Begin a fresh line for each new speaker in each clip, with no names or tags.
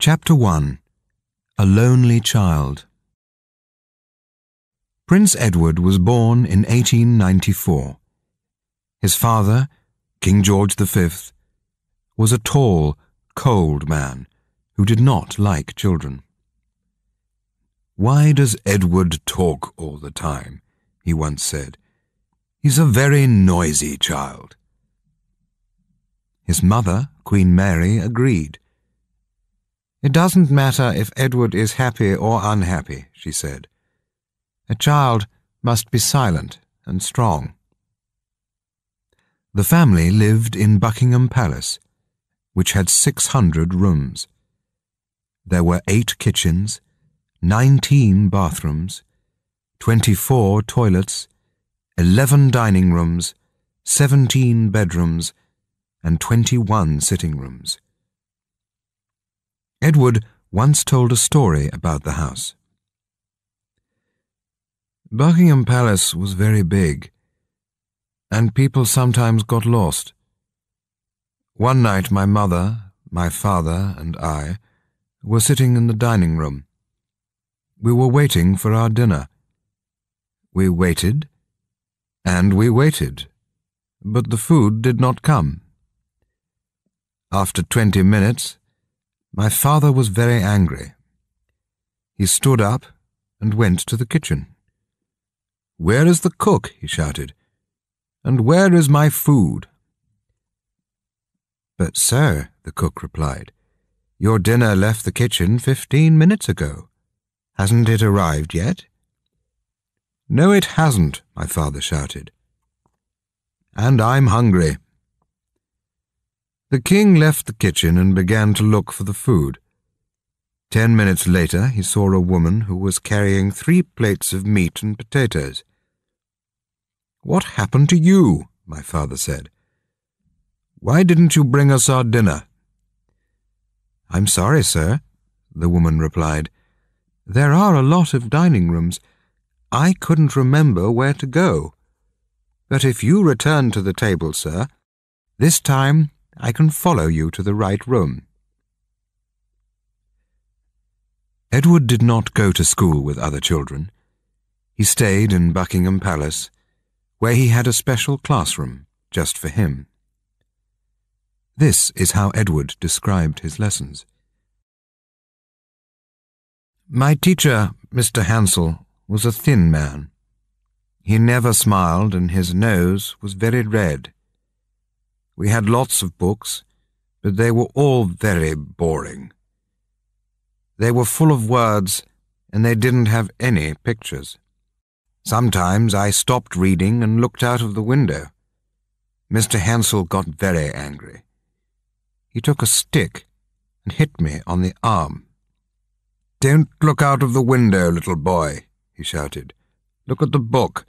Chapter 1. A Lonely Child. Prince Edward was born in 1894. His father, King George V, was a tall, cold man who did not like children. "Why does Edward talk all the time?" he once said. "He's a very noisy child." His mother, Queen Mary, agreed. "It doesn't matter if Edward is happy or unhappy," she said. "A child must be silent and strong." The family lived in Buckingham Palace, which had 600 rooms. There were 8 kitchens, 19 bathrooms, 24 toilets, 11 dining rooms, 17 bedrooms, and 21 sitting rooms. Edward once told a story about the house. "Buckingham Palace was very big, and people sometimes got lost. One night my mother, my father, and I were sitting in the dining room. We were waiting for our dinner. We waited, and we waited, but the food did not come. After 20 minutes, my father was very angry. He stood up and went to the kitchen. 'Where is the cook?' he shouted. 'And where is my food?' 'But, sir,' the cook replied, 'your dinner left the kitchen 15 minutes ago. Hasn't it arrived yet?' 'No, it hasn't,' my father shouted. 'And I'm hungry.' The king left the kitchen and began to look for the food. 10 minutes later, he saw a woman who was carrying 3 plates of meat and potatoes. 'What happened to you?' my father said. 'Why didn't you bring us our dinner?' 'I'm sorry, sir,' the woman replied. 'There are a lot of dining rooms. I couldn't remember where to go. But if you return to the table, sir, this time I can follow you to the right room.' Edward did not go to school with other children. He stayed in Buckingham Palace, where he had a special classroom just for him. This is how Edward described his lessons. "My teacher, Mr. Hansel, was a thin man. He never smiled, and his nose was very red. We had lots of books, but they were all very boring. They were full of words, and they didn't have any pictures. Sometimes I stopped reading and looked out of the window. Mr. Hansel got very angry. He took a stick and hit me on the arm. 'Don't look out of the window, little boy,' he shouted. 'Look at the book.'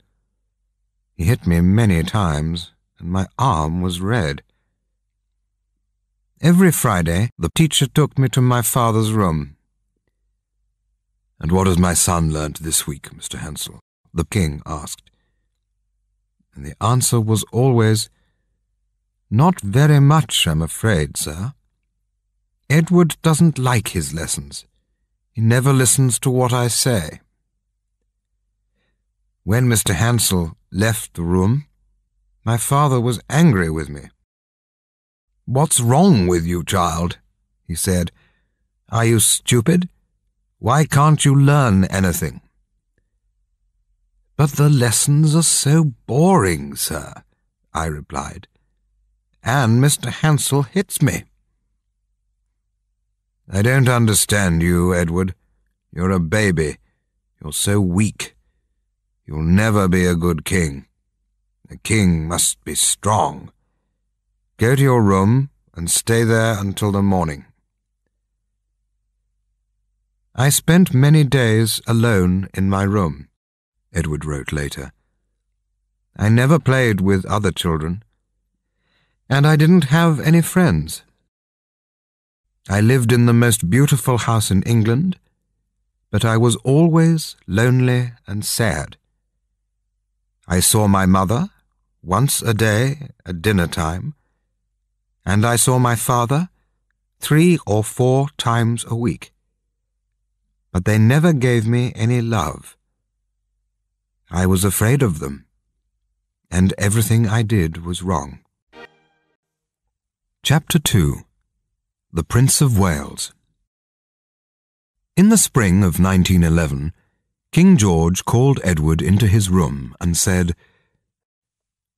He hit me many times, and my arm was red. Every Friday, the teacher took me to my father's room. 'And what has my son learnt this week, Mr. Hansel?' the king asked. And the answer was always, 'Not very much, I'm afraid, sir. Edward doesn't like his lessons. He never listens to what I say.' When Mr. Hansel left the room, my father was angry with me. 'What's wrong with you, child?' he said. 'Are you stupid? Why can't you learn anything?' 'But the lessons are so boring, sir,' I replied. 'And Mr. Hansel hits me.' 'I don't understand you, Edward. You're a baby. You're so weak. You'll never be a good king. A king must be strong. Go to your room and stay there until the morning.' I spent many days alone in my room, Edward wrote later. I never played with other children, and I didn't have any friends. I lived in the most beautiful house in England, but I was always lonely and sad. I saw my mother once a day at dinner time, and I saw my father 3 or 4 times a week. But they never gave me any love. I was afraid of them, and everything I did was wrong. Chapter 2. The Prince of Wales. In the spring of 1911, King George called Edward into his room and said,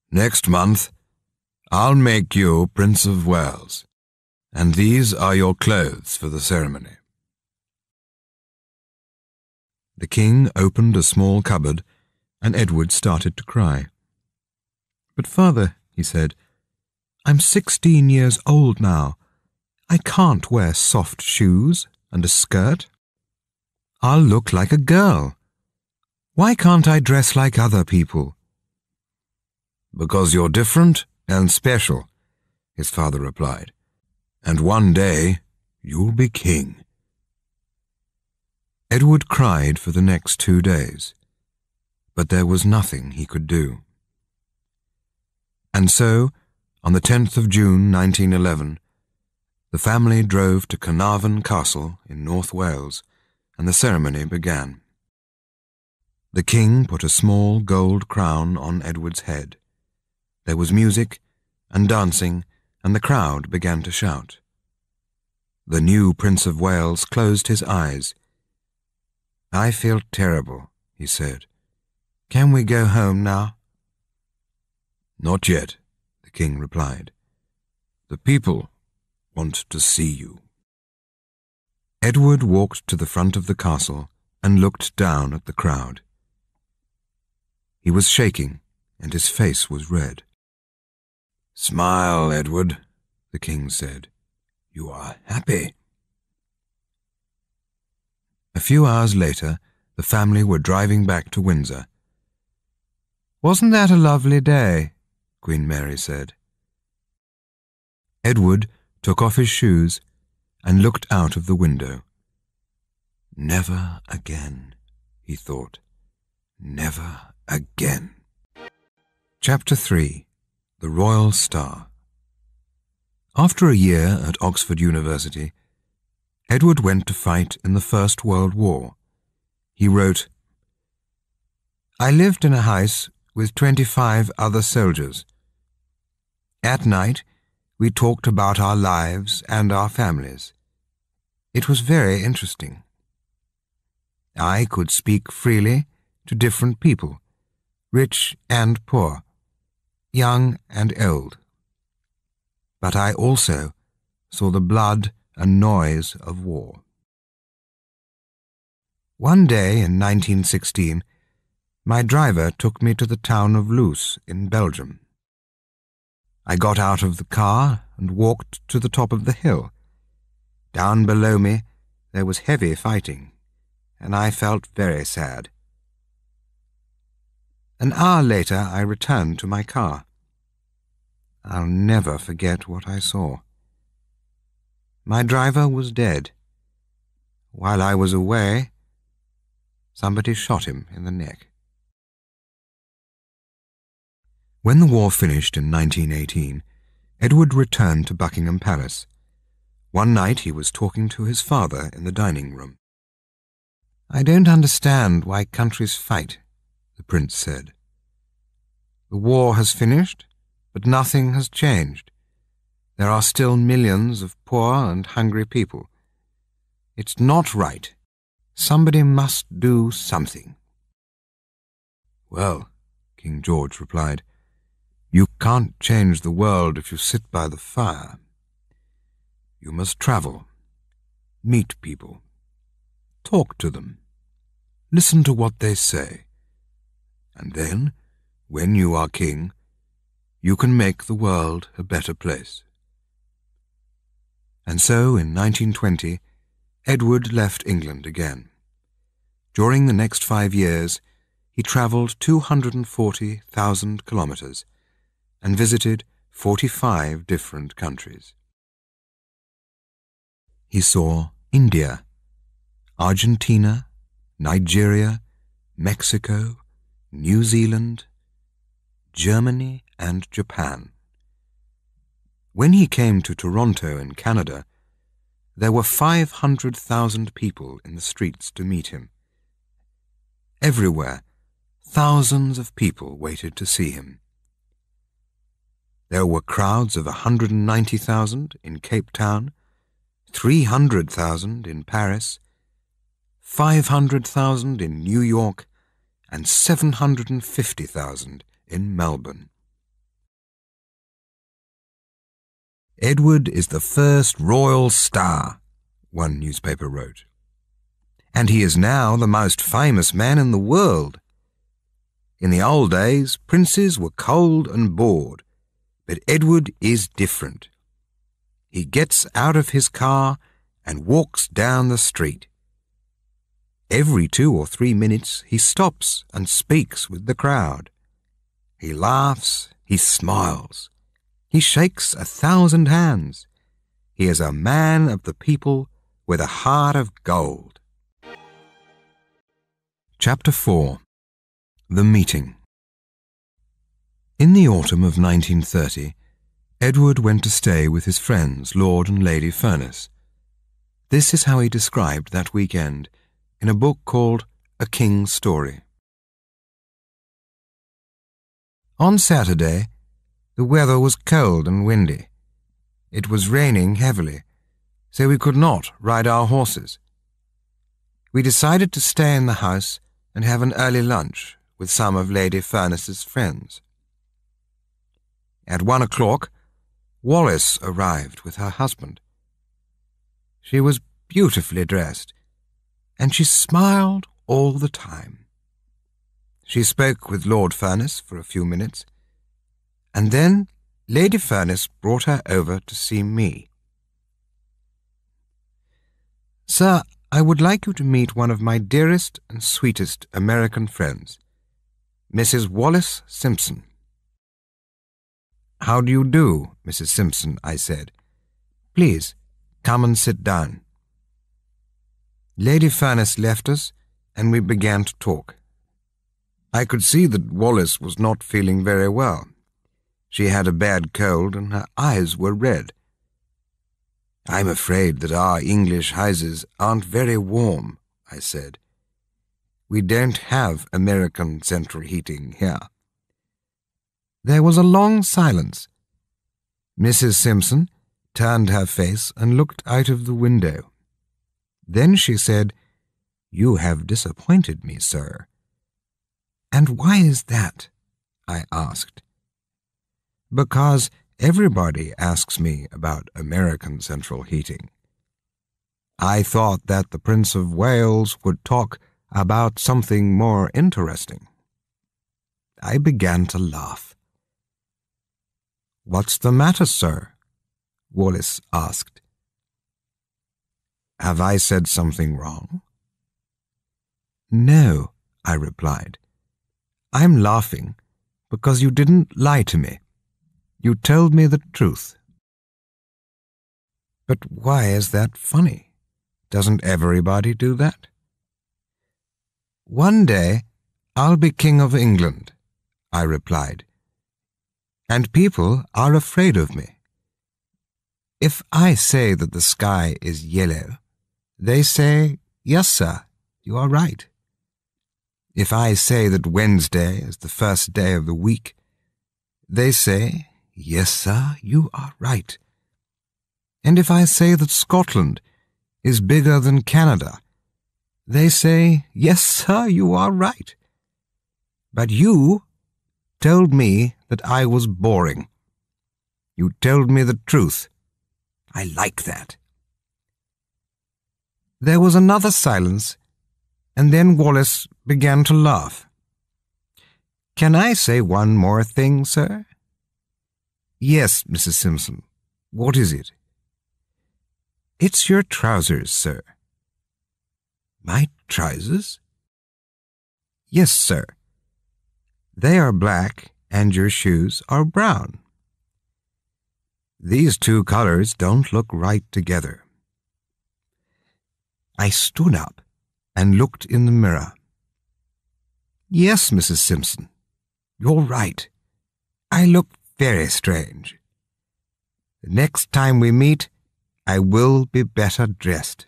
"Next month, I'll make you Prince of Wales, and these are your clothes for the ceremony." The king opened a small cupboard, and Edward started to cry. "But father," he said, "I'm 16 years old now. I can't wear soft shoes and a skirt. I'll look like a girl. Why can't I dress like other people?" "Because you're different and special," his father replied, "and one day you'll be king." Edward cried for the next 2 days, but there was nothing he could do. And so, on the 10th of June 1911, the family drove to Carnarvon Castle in North Wales, and the ceremony began. The king put a small gold crown on Edward's head. There was music and dancing, and the crowd began to shout. The new Prince of Wales closed his eyes. "I feel terrible," he said. "Can we go home now?" "Not yet," the king replied. "The people want to see you." Edward walked to the front of the castle and looked down at the crowd. He was shaking, and his face was red. "Smile, Edward," the king said. "You are happy." A few hours later, the family were driving back to Windsor. "Wasn't that a lovely day?" Queen Mary said. Edward took off his shoes and looked out of the window. "Never again," he thought. "Never again." Chapter 3. The Royal Star. After a year at Oxford University, Edward went to fight in the First World War. He wrote, "I lived in a house with 25 other soldiers. At night, we talked about our lives and our families. It was very interesting. I could speak freely to different people, rich and poor, young and old. But I also saw the blood and noise of war." One day in 1916, my driver took me to the town of Loos in Belgium. I got out of the car and walked to the top of the hill. Down below me there was heavy fighting, and I felt very sad. An hour later I returned to my car. I'll never forget what I saw. My driver was dead. While I was away, somebody shot him in the neck. When the war finished in 1918, Edward returned to Buckingham Palace. One night he was talking to his father in the dining room. "I don't understand why countries fight," the prince said. "The war has finished, but nothing has changed. There are still millions of poor and hungry people. It's not right. Somebody must do something." "Well," King George replied, "you can't change the world if you sit by the fire. You must travel, meet people, talk to them, listen to what they say, and then, when you are king, you can make the world a better place." And so, in 1920, Edward left England again. During the next 5 years, he travelled 240,000 kilometres and visited 45 different countries. He saw India, Argentina, Nigeria, Mexico, New Zealand, Germany, and Japan. When he came to Toronto in Canada, There were 500,000 people in the streets to meet him. Everywhere, thousands of people waited to see him. There were crowds of 190,000 in Cape Town, 300,000 in Paris, 500,000 in New York, and 750,000 in Melbourne. "Edward is the first royal star," one newspaper wrote, "and he is now the most famous man in the world. In the old days, princes were cold and bored, but Edward is different. He gets out of his car and walks down the street. Every 2 or 3 minutes he stops and speaks with the crowd. He laughs, he smiles, he shakes 1,000 hands. He is a man of the people with a heart of gold." Chapter 4. The Meeting. In the autumn of 1930, Edward went to stay with his friends, Lord and Lady Furness. This is how he described that weekend in a book called A King's Story. "On Saturday, the weather was cold and windy. It was raining heavily, so we could not ride our horses. We decided to stay in the house and have an early lunch with some of Lady Furness's friends. At 1 o'clock, Wallis arrived with her husband. She was beautifully dressed, and she smiled all the time. She spoke with Lord Furness for a few minutes, and then Lady Furness brought her over to see me. "Sir, I would like you to meet one of my dearest and sweetest American friends, Mrs. Wallis Simpson." "How do you do, Mrs. Simpson?" I said. "Please, come and sit down." Lady Furness left us, and we began to talk. I could see that Wallis was not feeling very well. She had a bad cold, and her eyes were red. "I'm afraid that our English houses aren't very warm," I said. "We don't have American central heating here." There was a long silence. Mrs. Simpson turned her face and looked out of the window. Then she said, "You have disappointed me, sir." "And why is that?" I asked. "Because everybody asks me about American central heating. I thought that the Prince of Wales would talk about something more interesting." I began to laugh. "What's the matter, sir?" Wallis asked. "Have I said something wrong?" "No," I replied. "I'm laughing because you didn't lie to me. You told me the truth." "But why is that funny? Doesn't everybody do that?" "One day I'll be King of England," I replied, "and people are afraid of me. If I say that the sky is yellow, they say, 'Yes, sir, you are right.' If I say that Wednesday is the first day of the week, they say, 'Yes, sir, you are right.' And if I say that Scotland is bigger than Canada, they say, 'Yes, sir, you are right.' But you told me that I was boring. You told me the truth. I like that." There was another silence, and then Wallis began to laugh. "Can I say one more thing, sir?" "Yes, Mrs. Simpson. What is it?" "It's your trousers, sir." "My trousers?" "Yes, sir. They are black, and your shoes are brown. These two colors don't look right together." I stood up and looked in the mirror. "Yes, Mrs. Simpson, you're right. I look very strange. The next time we meet, I will be better dressed."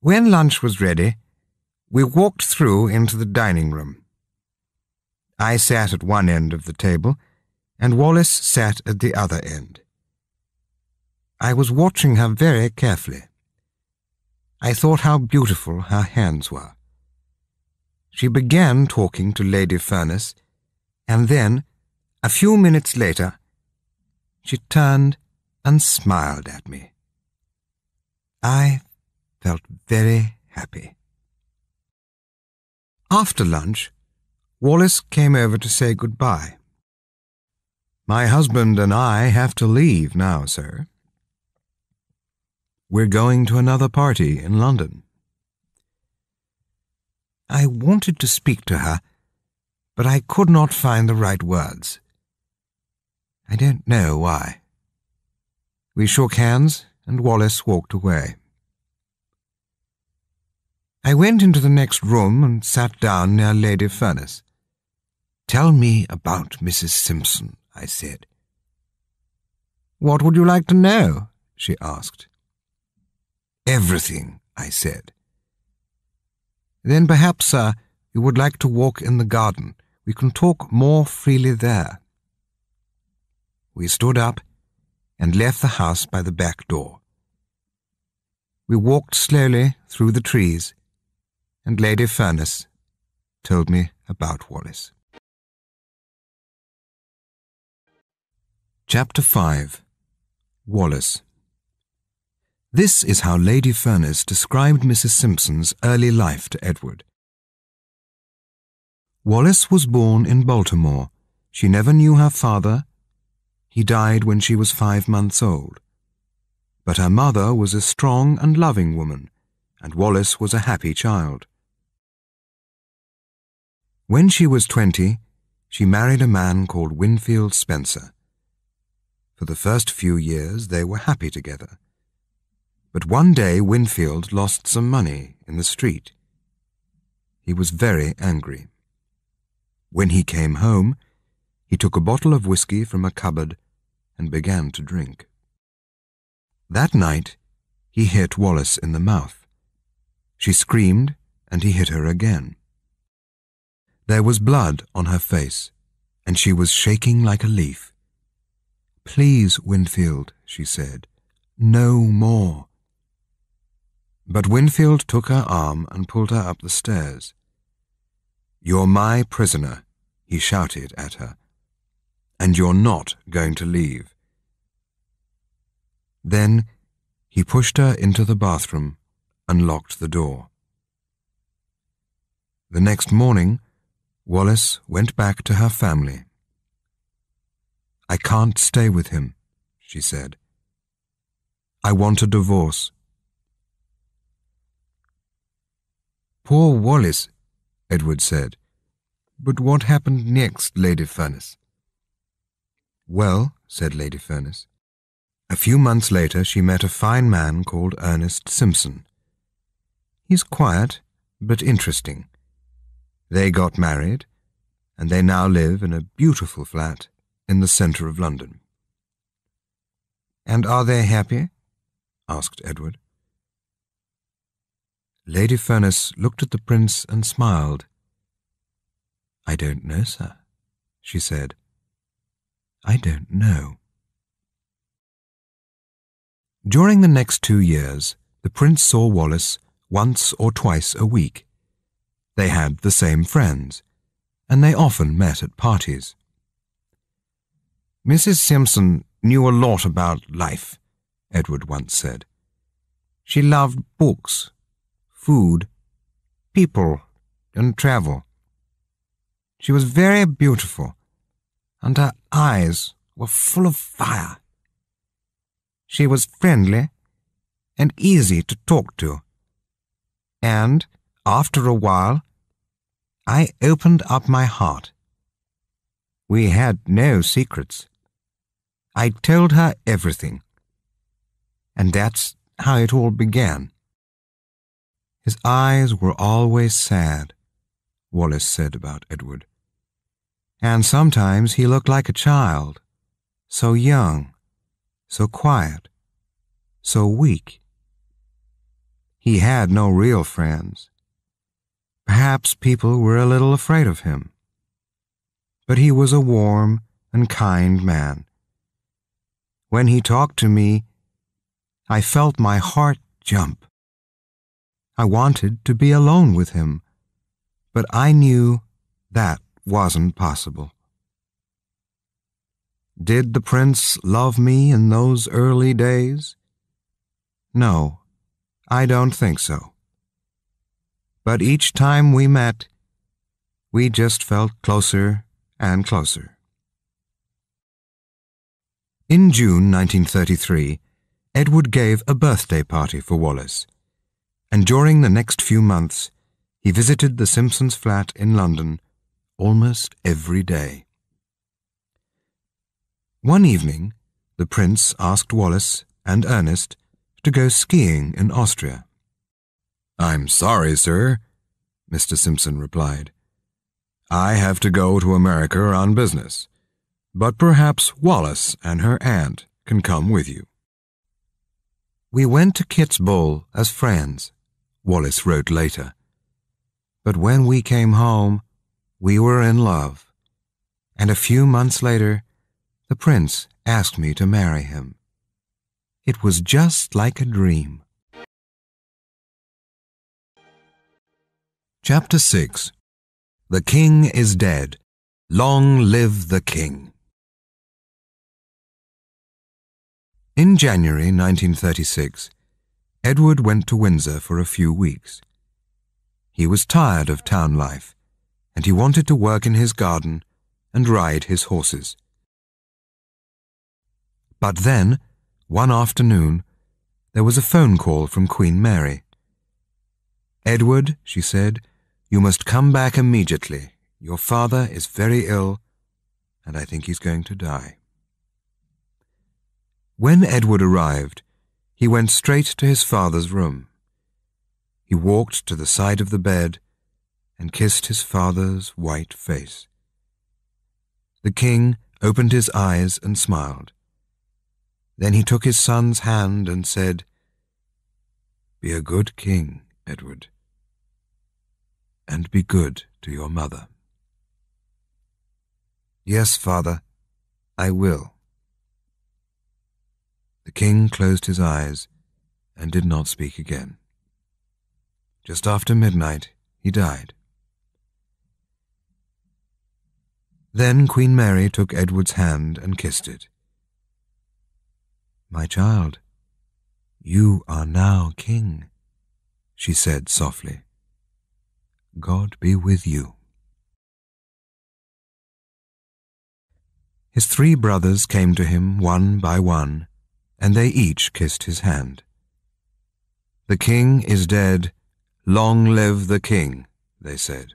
When lunch was ready, we walked through into the dining room. I sat at one end of the table, and Wallace sat at the other end. I was watching her very carefully. I thought how beautiful her hands were. She began talking to Lady Furness, and then, a few minutes later, she turned and smiled at me. I felt very happy. After lunch, Wallace came over to say goodbye. "My husband and I have to leave now, sir. We're going to another party in London." I wanted to speak to her, but I could not find the right words. I don't know why. We shook hands, and Wallace walked away. I went into the next room and sat down near Lady Furness. "Tell me about Mrs. Simpson," I said. "What would you like to know?" she asked. "Everything," I said. "Then perhaps, sir, you would like to walk in the garden. We can talk more freely there." We stood up and left the house by the back door. We walked slowly through the trees, and Lady Furness told me about Wallace. Chapter 5. Wallace. This is how Lady Furness described Mrs. Simpson's early life to Edward. Wallace was born in Baltimore. She never knew her father. He died when she was 5 months old. But her mother was a strong and loving woman, and Wallace was a happy child. When she was 20, she married a man called Winfield Spencer. For the first few years they were happy together. But one day Winfield lost some money in the street. He was very angry. When he came home, he took a bottle of whiskey from a cupboard and began to drink. That night, he hit Wallace in the mouth. She screamed, and he hit her again. There was blood on her face, and she was shaking like a leaf. "Please, Winfield," she said, "no more." But Winfield took her arm and pulled her up the stairs. "You're my prisoner," he shouted at her, "and you're not going to leave." Then he pushed her into the bathroom and locked the door. The next morning, Wallace went back to her family. "I can't stay with him," she said. "I want a divorce." "Poor Wallace," Edward said. "But what happened next, Lady Furness?" "Well," said Lady Furness, "a few months later she met a fine man called Ernest Simpson. He's quiet, but interesting. They got married, and they now live in a beautiful flat in the centre of London." "And are they happy?" asked Edward. Lady Furness looked at the prince and smiled. "I don't know, sir," she said. "I don't know." During the next 2 years, the prince saw Wallace once or twice a week. They had the same friends, and they often met at parties. "Mrs. Simpson knew a lot about life," Edward once said. "She loved books, food, people, and travel. She was very beautiful, and her eyes were full of fire. She was friendly and easy to talk to. And, after a while, I opened up my heart. We had no secrets. I told her everything. And that's how it all began." "His eyes were always sad," Wallace said about Edward. "And sometimes he looked like a child, so young, so quiet." so weak. He had no real friends. Perhaps people were a little afraid of him. But he was a warm and kind man. When he talked to me, I felt my heart jump. I wanted to be alone with him, but I knew that wasn't possible. Did the prince love me in those early days? No, I don't think so. But each time we met, we just felt closer and closer. In June 1933, Edward gave a birthday party for Wallace, and during the next few months, he visited the Simpsons' flat in London almost every day. One evening, the prince asked Wallace and Ernest to go skiing in Austria. "I'm sorry, sir," Mr. Simpson replied. "I have to go to America on business, but perhaps Wallace and her aunt can come with you." "We went to Kit's ball as friends," Wallace wrote later. "But when we came home, we were in love, and a few months later, the prince asked me to marry him. It was just like a dream." Chapter 6. The King is Dead. Long live the King. In January 1936, Edward went to Windsor for a few weeks. He was tired of town life, and he wanted to work in his garden and ride his horses. But then, one afternoon, there was a phone call from Queen Mary. "Edward," she said, "you must come back immediately. Your father is very ill, and I think he's going to die." When Edward arrived, he went straight to his father's room. He walked to the side of the bed and kissed his father's white face. The king opened his eyes and smiled. Then he took his son's hand and said, "Be a good king, Edward, and be good to your mother." "Yes, father, I will." The king closed his eyes and did not speak again. Just after midnight, he died. Then Queen Mary took Edward's hand and kissed it. "My child, you are now king," she said softly. "God be with you." His 3 brothers came to him one by one, and they each kissed his hand. "The king is dead. Long live the king," they said.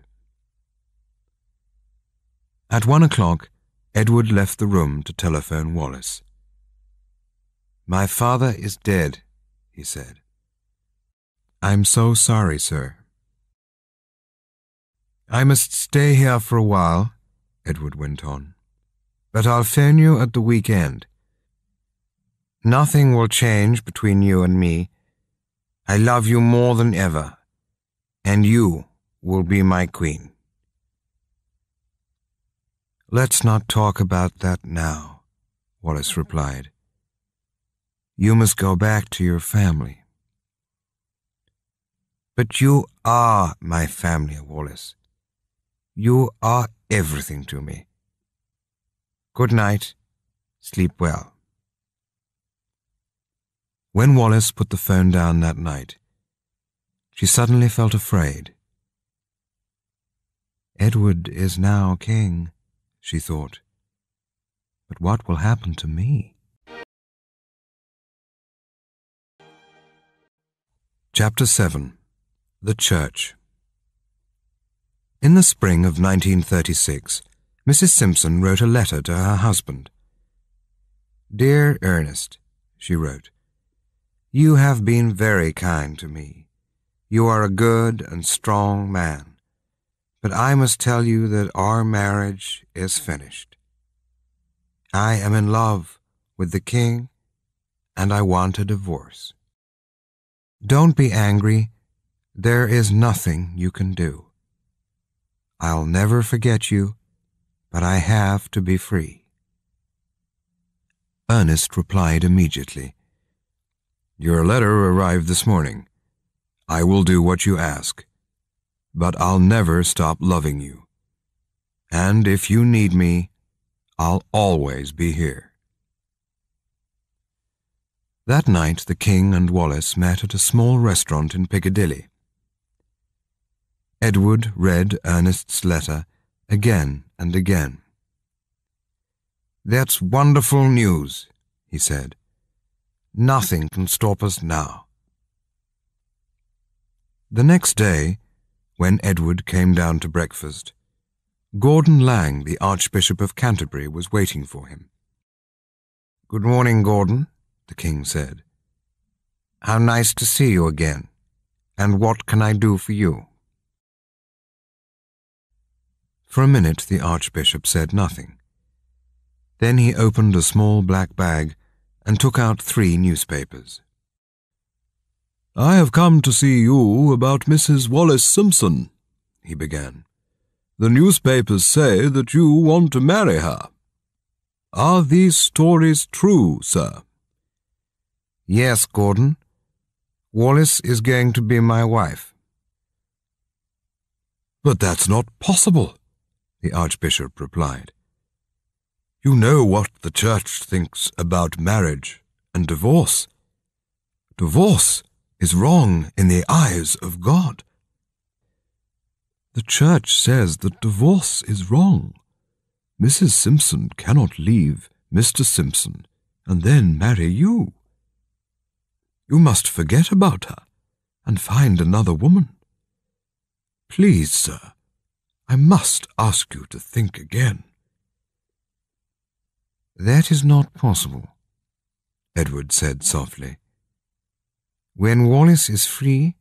At 1 o'clock, Edward left the room to telephone Wallace. "My father is dead," he said. "I'm so sorry, sir." "I must stay here for a while," Edward went on, "but I'll phone you at the weekend. Nothing will change between you and me. I love you more than ever, and you will be my queen." "Let's not talk about that now," Wallace replied. "You must go back to your family." "But you are my family, Wallace. You are everything to me. Good night. Sleep well." When Wallace put the phone down that night, she suddenly felt afraid. "Edward is now king," she thought. "But what will happen to me?" Chapter 7. The Church. In the spring of 1936, Mrs. Simpson wrote a letter to her husband. "Dear Ernest," she wrote, "you have been very kind to me. You are a good and strong man. But I must tell you that our marriage is finished. I am in love with the king, and I want a divorce. Don't be angry. There is nothing you can do. I'll never forget you, but I have to be free." Ernest replied immediately, "Your letter arrived this morning. I will do what you ask, but I'll never stop loving you. And if you need me, I'll always be here." That night the King and Wallace met at a small restaurant in Piccadilly. Edward read Ernest's letter again and again. "That's wonderful news," he said. "Nothing can stop us now." The next day, when Edward came down to breakfast, Gordon Lang, the Archbishop of Canterbury, was waiting for him. "Good morning, Gordon," the King said. "How nice to see you again. And what can I do for you?" For a minute the Archbishop said nothing. Then he opened a small black bag and took out 3 newspapers. "I have come to see you about Mrs. Wallace Simpson," he began. "The newspapers say that you want to marry her. Are these stories true, sir?" "Yes, Gordon. Wallace is going to be my wife." "But that's not possible," the Archbishop replied. "You know what the Church thinks about marriage and divorce. Divorce is wrong in the eyes of God." "The Church says that divorce is wrong. Mrs. Simpson cannot leave Mr. Simpson and then marry you. You must forget about her and find another woman. Please, sir, I must ask you to think again." "That is not possible," Edward said softly. "When Wallace is free,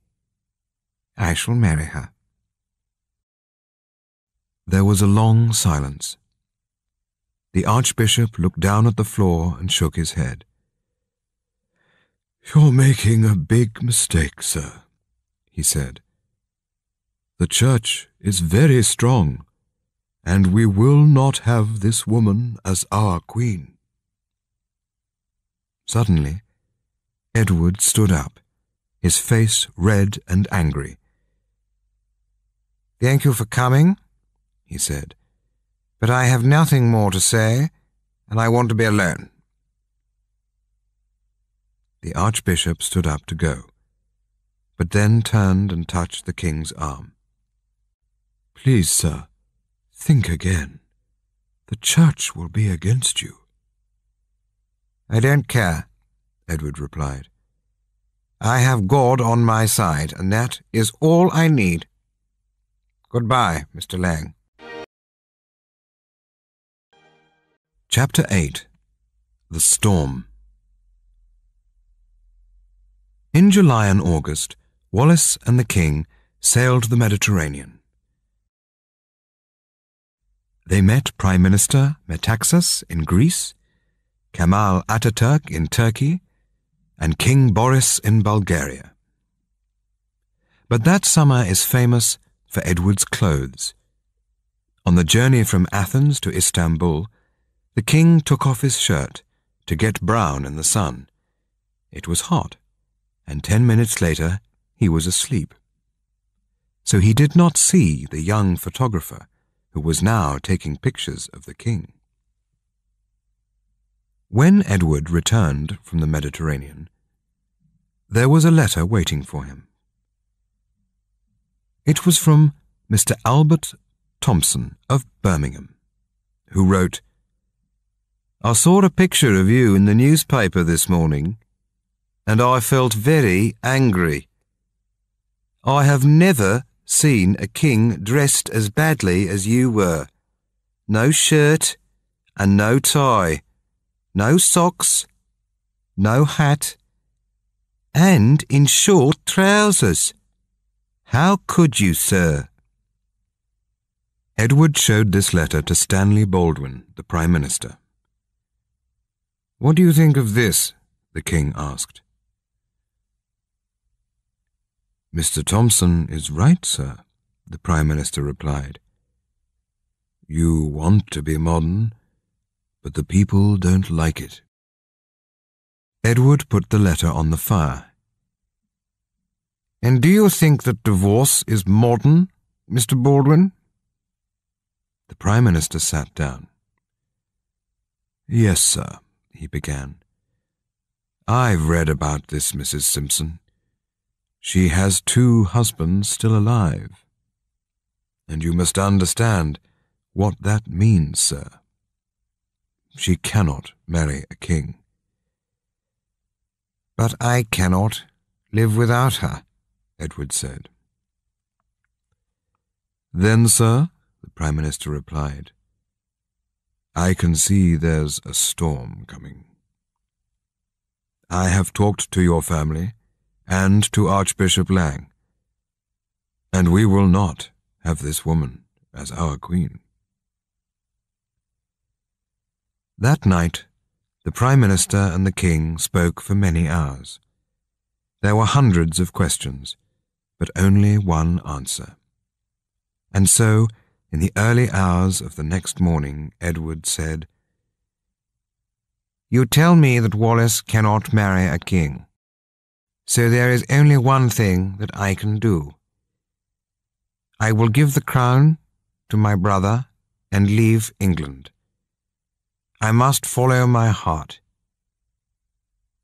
I shall marry her." There was a long silence. The Archbishop looked down at the floor and shook his head. "You're making a big mistake, sir," he said. "The Church is very strong, and we will not have this woman as our queen." Suddenly, Edward stood up, his face red and angry. "Thank you for coming," he said, "but I have nothing more to say, and I want to be alone." The Archbishop stood up to go, but then turned and touched the King's arm. "Please, sir, think again. The Church will be against you." "I don't care," Edward replied. "I have God on my side, and that is all I need. Goodbye, Mr. Lang." Chapter 8. The Storm. In July and August, Wallace and the King sailed the Mediterranean. They met Prime Minister Metaxas in Greece, Kemal Ataturk in Turkey, and King Boris in Bulgaria. But that summer is famous for Edward's clothes. On the journey from Athens to Istanbul, the King took off his shirt to get brown in the sun. It was hot, and 10 minutes later he was asleep. So he did not see the young photographer who was now taking pictures of the King. When Edward returned from the Mediterranean, there was a letter waiting for him. It was from Mr. Albert Thompson of Birmingham, who wrote, "I saw a picture of you in the newspaper this morning, and I felt very angry. I have never seen a king dressed as badly as you were. No shirt and no tie, no socks, no hat, and in short trousers. How could you, sir?" Edward showed this letter to Stanley Baldwin, the Prime Minister. "What do you think of this?" the king asked. Mr. Thompson is right, sir, the Prime Minister replied. You want to be modern, but the people don't like it. Edward put the letter on the fire. And do you think that divorce is modern, Mr. Baldwin? The Prime Minister sat down. Yes, sir, he began. I've read about this Mrs. Simpson. She has 2 husbands still alive. And you must understand what that means, sir. She cannot marry a king. But I cannot live without her, Edward said. Then, sir, the Prime Minister replied, I can see there's a storm coming. I have talked to your family and to Archbishop Lang, and we will not have this woman as our queen. That night, the Prime Minister and the King spoke for many hours. There were hundreds of questions, but only one answer. And so, in the early hours of the next morning, Edward said, You tell me that Wallace cannot marry a king. So there is only one thing that I can do. I will give the crown to my brother and leave England. I must follow my heart.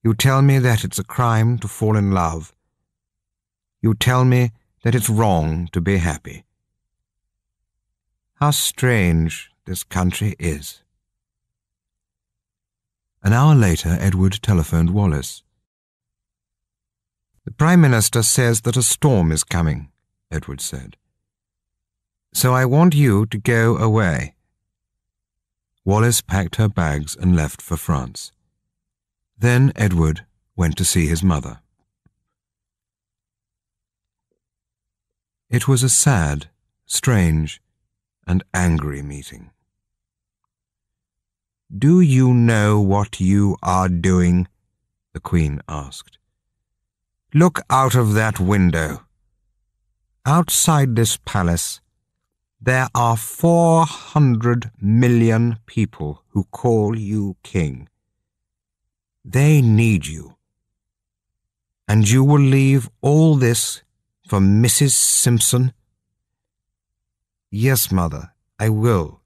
You tell me that it's a crime to fall in love. You tell me that it's wrong to be happy. How strange this country is. An hour later, Edward telephoned Wallace. The Prime Minister says that a storm is coming, Edward said. So I want you to go away. Wallace packed her bags and left for France. Then Edward went to see his mother. It was a sad, strange, and angry meeting. Do you know what you are doing? The Queen asked. Look out of that window. Outside this palace, there are 400 million people who call you king. They need you. And you will leave all this for Mrs. Simpson? Yes, Mother, I will.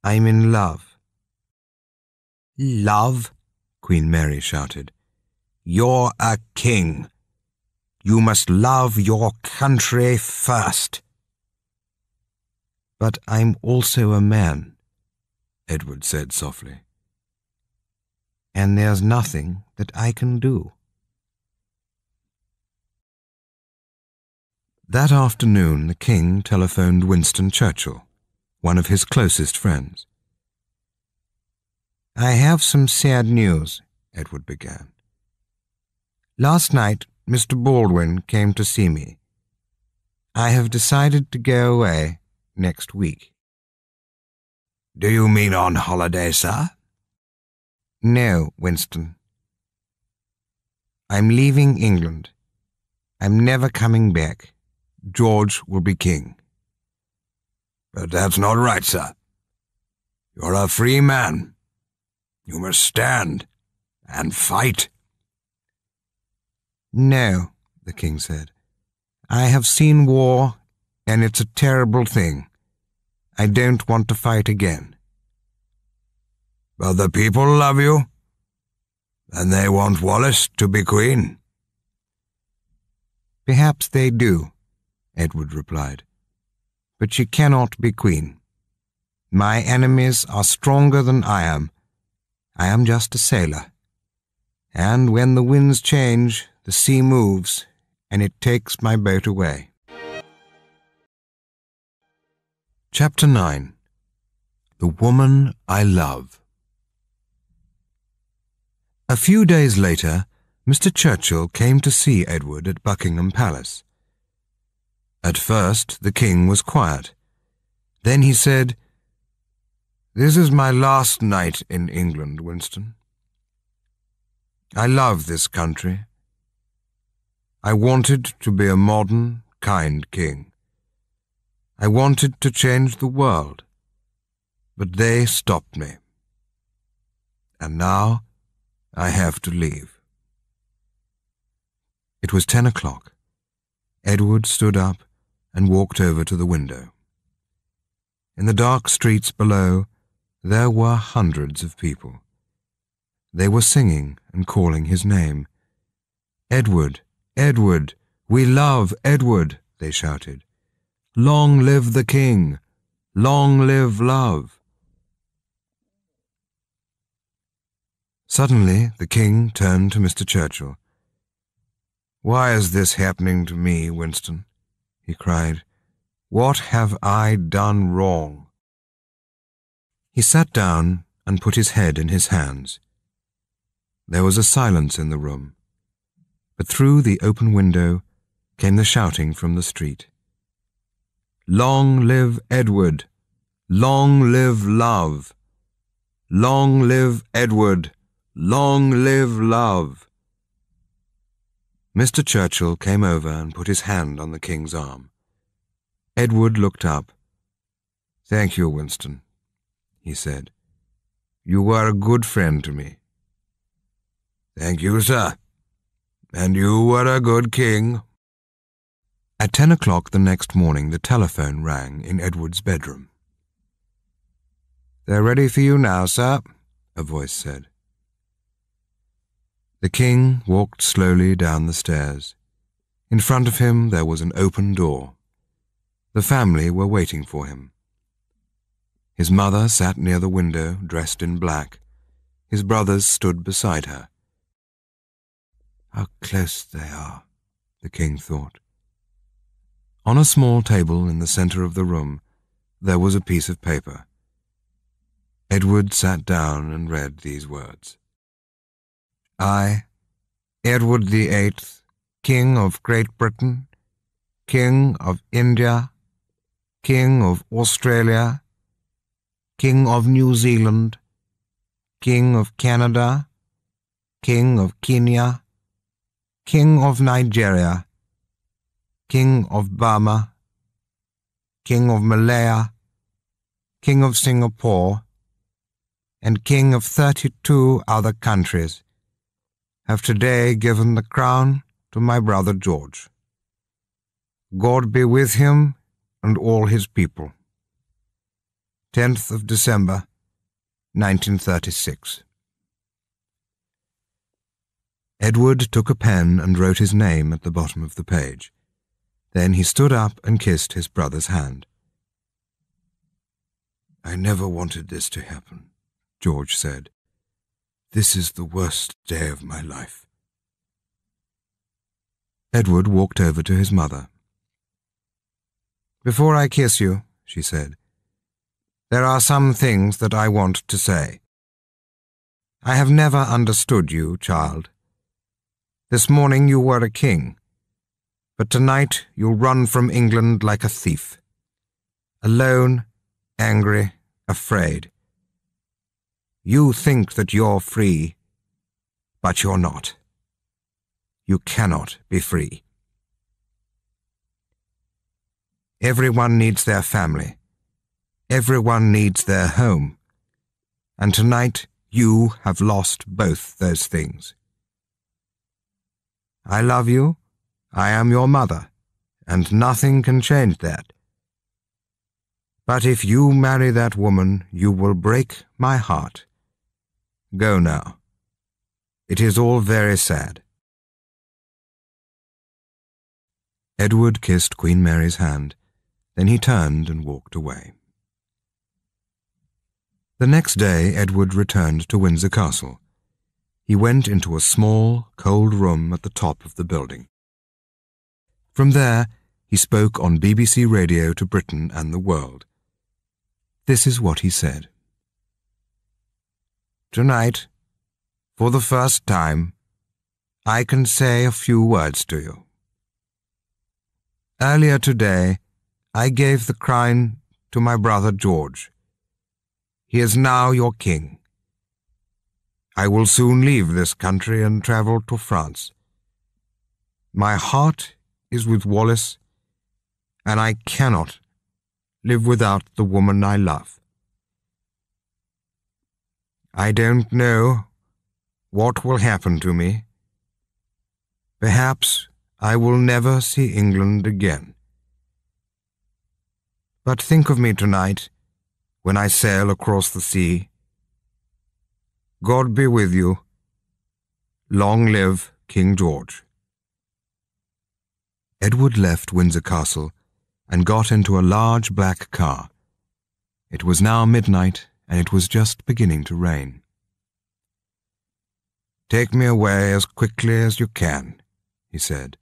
I'm in love. Love? Queen Mary shouted. You're a king. You must love your country first. But I'm also a man, Edward said softly. And there's nothing that I can do. That afternoon the King telephoned Winston Churchill, one of his closest friends. I have some sad news, Edward began. Last night Mr. Baldwin came to see me. I have decided to go away next week. Do you mean on holiday, sir? No, Winston. I'm leaving England. I'm never coming back. George will be king. But that's not right, sir. You're a free man. You must stand and fight. No, the king said. I have seen war, and it's a terrible thing. I don't want to fight again. But the people love you, and they want Wallace to be queen. Perhaps they do, Edward replied. But she cannot be queen. My enemies are stronger than I am. I am just a sailor. And when the winds change, the sea moves, and it takes my boat away. Chapter 9. The Woman I Love. A few days later, Mr. Churchill came to see Edward at Buckingham Palace. At first, the king was quiet. Then he said, "This is my last night in England, Winston." I love this country. I wanted to be a modern, kind king. I wanted to change the world, but they stopped me. And now I have to leave. It was 10 o'clock. Edward stood up and walked over to the window. In the dark streets below, there were hundreds of people. They were singing and calling his name. "Edward, Edward, we love Edward," they shouted. "Long live the king! Long live love!" Suddenly, the king turned to Mr. Churchill. "Why is this happening to me, Winston?" he cried. "What have I done wrong?" He sat down and put his head in his hands. There was a silence in the room, but through the open window came the shouting from the street. "Long live Edward! Long live love! Long live Edward! Long live love!" Mr. Churchill came over and put his hand on the king's arm. Edward looked up. "Thank you, Winston," he said. "You were a good friend to me." "Thank you, sir. And you were a good king." At 10 o'clock the next morning, the telephone rang in Edward's bedroom. "They're ready for you now, sir," a voice said. The king walked slowly down the stairs. In front of him there was an open door. The family were waiting for him. His mother sat near the window, dressed in black. His brothers stood beside her. "How close they are," the king thought. On a small table in the center of the room, there was a piece of paper. Edward sat down and read these words. "I, Edward the Eighth, King of Great Britain, King of India, King of Australia, King of New Zealand, King of Canada, King of Kenya, King of Nigeria, King of Burma, King of Malaya, King of Singapore, and King of 32 other countries, have today given the crown to my brother George. God be with him and all his people. 10th of December, 1936. Edward took a pen and wrote his name at the bottom of the page. Then he stood up and kissed his brother's hand. "I never wanted this to happen," George said. "This is the worst day of my life." Edward walked over to his mother. "Before I kiss you," she said, "there are some things that I want to say. I have never understood you, child. This morning you were a king, but tonight you'll run from England like a thief. Alone, angry, afraid. You think that you're free, but you're not. You cannot be free. Everyone needs their family. Everyone needs their home. And tonight you have lost both those things. I love you. I am your mother, and nothing can change that. But if you marry that woman, you will break my heart. Go now. It is all very sad." Edward kissed Queen Mary's hand. Then he turned and walked away. The next day Edward returned to Windsor Castle. He went into a small, cold room at the top of the building. From there, he spoke on BBC Radio to Britain and the world. This is what he said. "Tonight, for the first time, I can say a few words to you. Earlier today, I gave the crown to my brother George. He is now your king. I will soon leave this country and travel to France. My heart is with Wallace, and I cannot live without the woman I love. I don't know what will happen to me. Perhaps I will never see England again. But think of me tonight when I sail across the sea. God be with you. Long live King George. Edward left Windsor Castle and got into a large black car. It was now midnight, and it was just beginning to rain. "Take me away as quickly as you can," he said.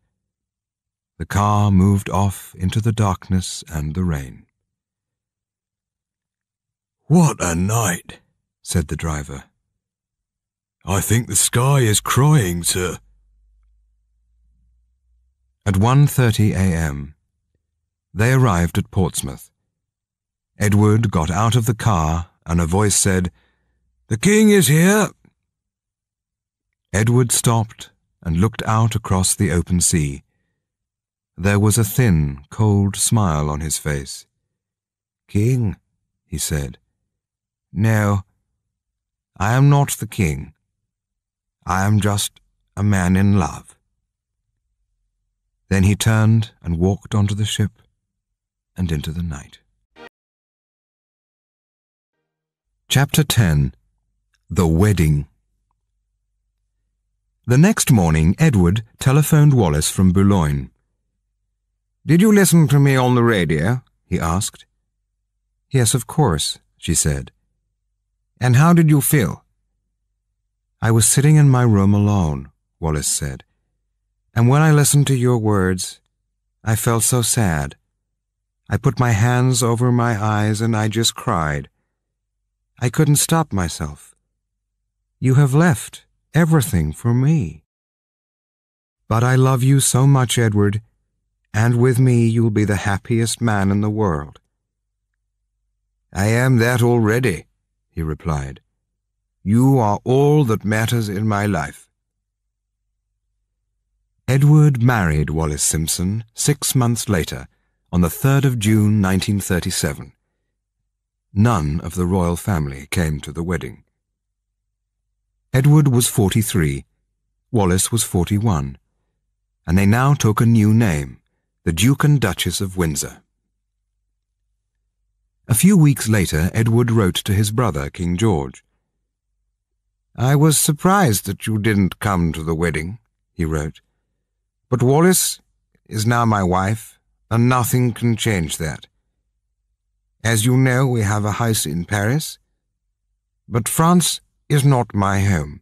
The car moved off into the darkness and the rain.
"What a night," said the driver. "I think the sky is crying, sir."
At 1:30 a.m., they arrived at Portsmouth. Edward got out of the car, and a voice said, "The King is here." Edward stopped and looked out across the open sea. There was a thin, cold smile on his face. "King," he said. "No, I am not the king. I am just a man in love." Then he turned and walked onto the ship and into the night. Chapter 10. The Wedding. The next morning, Edward telephoned Wallace from Boulogne. "Did you listen to me on the radio?" he asked. "Yes, of course," she said. "And how did you feel?" "I was sitting in my room alone," Wallace said. "And when I listened to your words, I felt so sad. I put my hands over my eyes and I just cried. I couldn't stop myself. You have left everything for me. But I love you so much, Edward, and with me you'll be the happiest man in the world." "I am that already," he replied. "You are all that matters in my life." Edward married Wallace Simpson 6 months later, on the 3rd of June 1937. None of the royal family came to the wedding. Edward was 43, Wallace was 41, and they now took a new name, the Duke and Duchess of Windsor. A few weeks later, Edward wrote to his brother, King George. "I was surprised that you didn't come to the wedding," he wrote. "But Wallace is now my wife, and nothing can change that. As you know, we have a house in Paris, but France is not my home,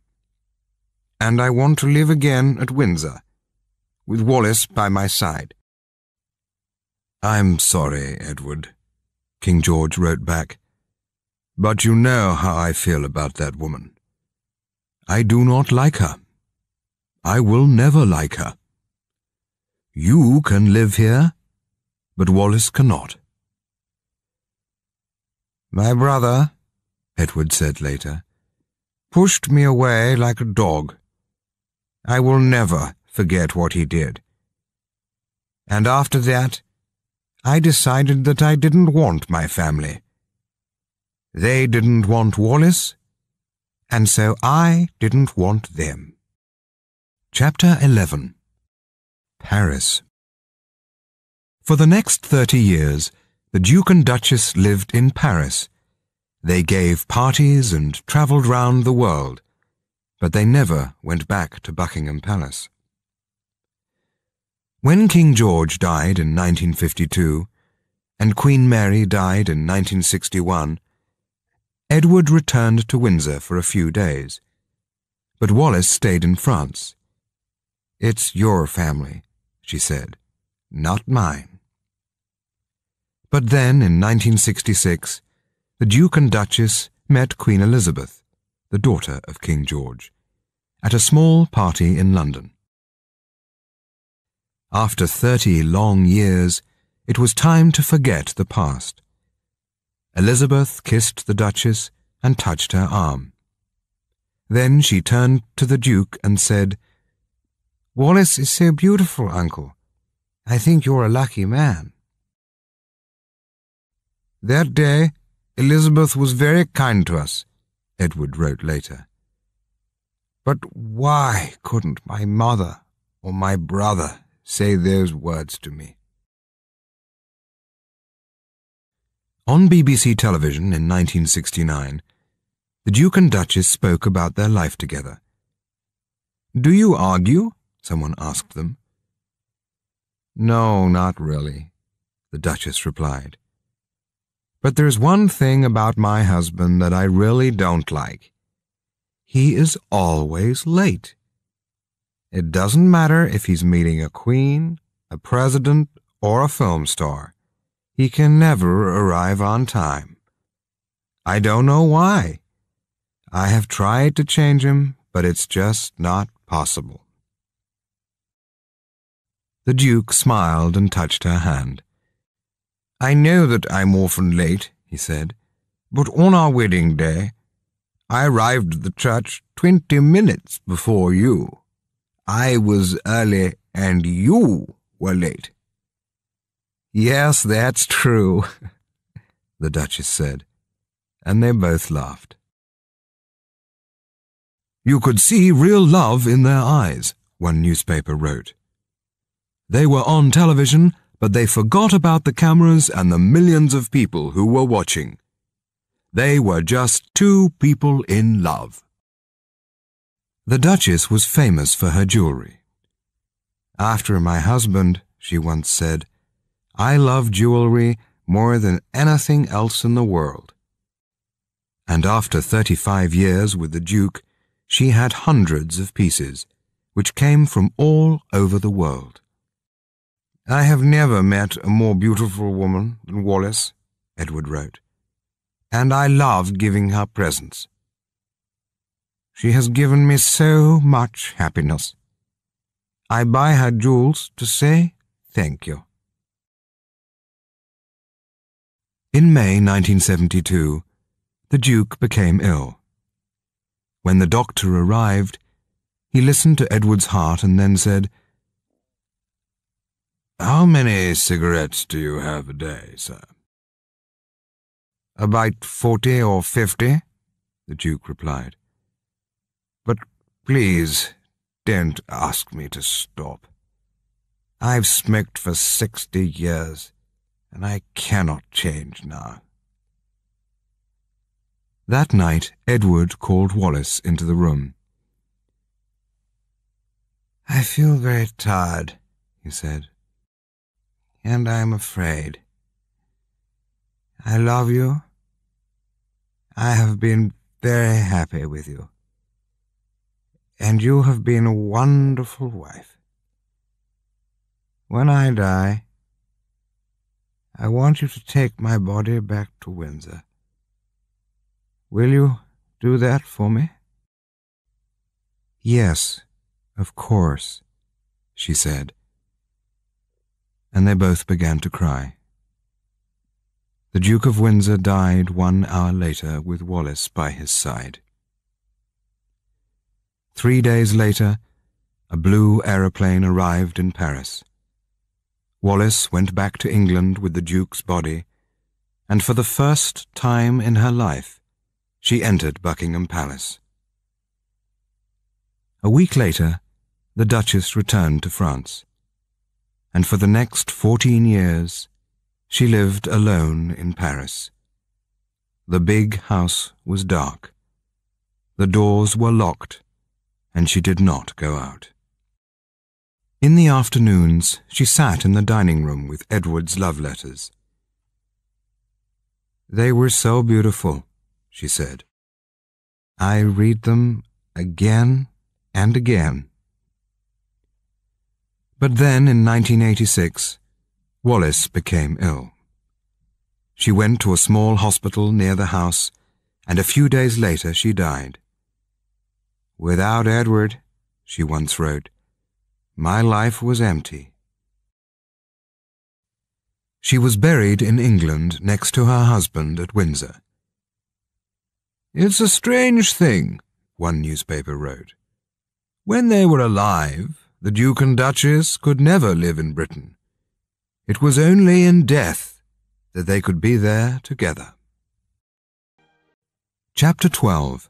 and I want to live again at Windsor, with Wallace by my side." "I'm sorry, Edward," King George wrote back, "but you know how I feel about that woman. I do not like her. I will never like her. You can live here, but Wallace cannot." "My brother," Edward said later, "pushed me away like a dog. I will never forget what he did. And after that, I decided that I didn't want my family. They didn't want Wallace, and so I didn't want them." Chapter 11. Paris. For the next 30 years, the Duke and Duchess lived in Paris. They gave parties and travelled round the world, but they never went back to Buckingham Palace. When King George died in 1952, and Queen Mary died in 1961, Edward returned to Windsor for a few days, but Wallace stayed in France. "It's your family," she said, "not mine." But then, in 1966, the Duke and Duchess met Queen Elizabeth, the daughter of King George, at a small party in London. After 30 long years, it was time to forget the past. Elizabeth kissed the Duchess and touched her arm. Then she turned to the Duke and said, "Wallace is so beautiful, Uncle. I think you're a lucky man." "That day, Elizabeth was very kind to us," Edward wrote later. "But why couldn't my mother or my brother say those words to me?" On BBC television in 1969, the Duke and Duchess spoke about their life together. "Do you argue?" someone asked them. "No, not really," the Duchess replied. "But there's one thing about my husband that I really don't like. He is always late. It doesn't matter if he's meeting a queen, a president, or a film star. He can never arrive on time. I don't know why. I have tried to change him, but it's just not possible." The Duke smiled and touched her hand. "I know that I'm often late," he said, "but on our wedding day, I arrived at the church 20 minutes before you. I was early and you were late." "Yes, that's true," the Duchess said, and they both laughed. "You could see real love in their eyes," one newspaper wrote. "They were on television, but they forgot about the cameras and the millions of people who were watching. They were just two people in love." The Duchess was famous for her jewelry. "After my husband," she once said, "I love jewelry more than anything else in the world." And after 35 years with the Duke, she had hundreds of pieces, which came from all over the world. "I have never met a more beautiful woman than Wallace," Edward wrote, "and I loved giving her presents. She has given me so much happiness. I buy her jewels to say thank you." In May 1972, the Duke became ill. When the doctor arrived, he listened to Edward's heart and then said, "How many cigarettes do you have a day, sir?" "About 40 or 50, the Duke replied. "But please don't ask me to stop. I've smoked for 60 years, and I cannot change now." That night, Edward called Wallace into the room. "I feel very tired," he said, "and I'm afraid. I love you. I have been very happy with you. And you have been a wonderful wife. When I die, I want you to take my body back to Windsor. Will you do that for me?" "Yes, of course," she said, and they both began to cry. The Duke of Windsor died 1 hour later with Wallace by his side. 3 days later, a blue aeroplane arrived in Paris. Wallace went back to England with the Duke's body, and for the first time in her life, she entered Buckingham Palace. A week later, the Duchess returned to France, and for the next 14 years, she lived alone in Paris. The big house was dark. The doors were locked, and she did not go out. In the afternoons, she sat in the dining room with Edward's love letters. "They were so beautiful," she said. "I read them again and again." But then, in 1986, Wallace became ill. She went to a small hospital near the house, and a few days later she died. "Without Edward," she once wrote, "my life was empty." She was buried in England next to her husband at Windsor. "It's a strange thing," one newspaper wrote. When they were alive, the Duke and Duchess could never live in Britain. It was only in death that they could be there together. Chapter 12.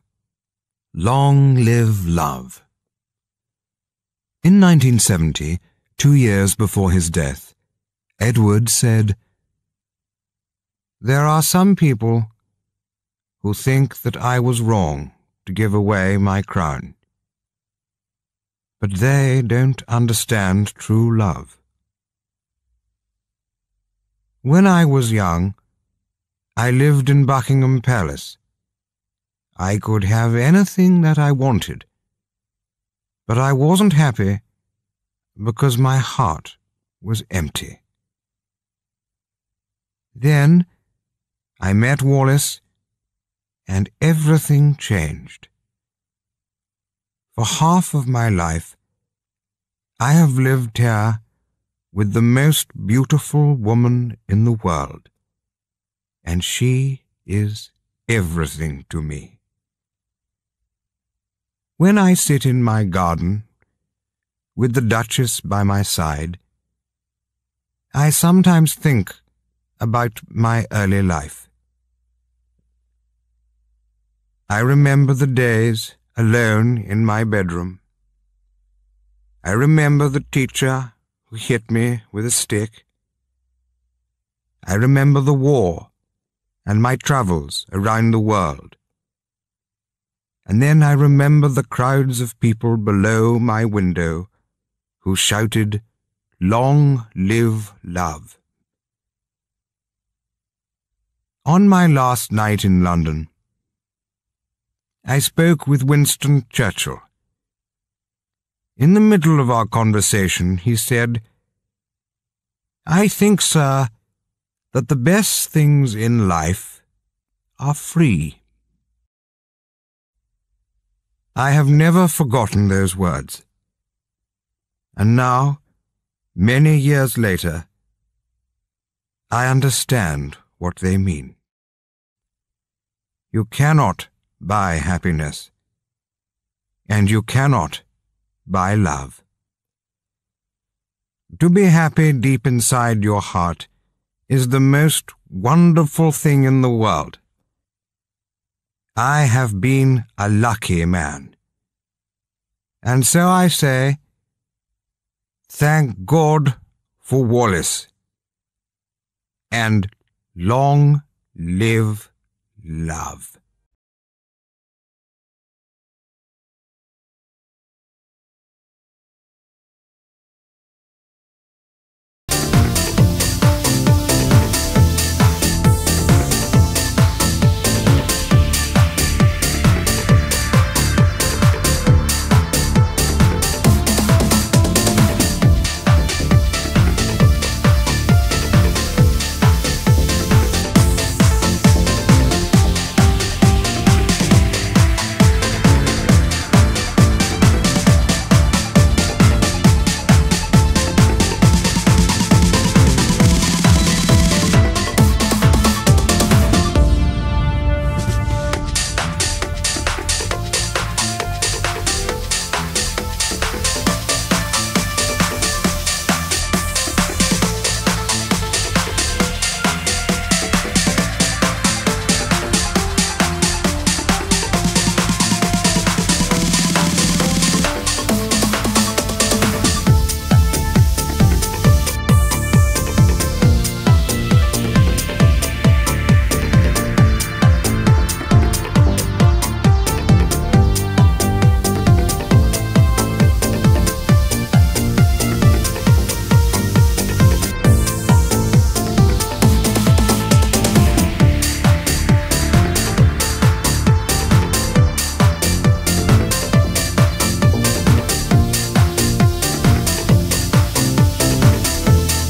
Long Live Love. In 1970, 2 years before his death, Edward said, "There are some people who think that I was wrong to give away my crown. But they don't understand true love. When I was young, I lived in Buckingham Palace. I could have anything that I wanted, but I wasn't happy because my heart was empty. Then I met Wallace, and everything changed. For half of my life, I have lived here with the most beautiful woman in the world, and she is everything to me. When I sit in my garden, with the Duchess by my side, I sometimes think about my early life. I remember the days alone in my bedroom. I remember the teacher who hit me with a stick. I remember the war and my travels around the world. And then I remember the crowds of people below my window who shouted, "Long live love." On my last night in London, I spoke with Winston Churchill. In the middle of our conversation, he said, "I think, sir, that the best things in life are free." I have never forgotten those words. And now, many years later, I understand what they mean. You cannot buy happiness, and you cannot buy love. To be happy deep inside your heart is the most wonderful thing in the world. I have been a lucky man. And so I say, thank God for Wallace, and long live love.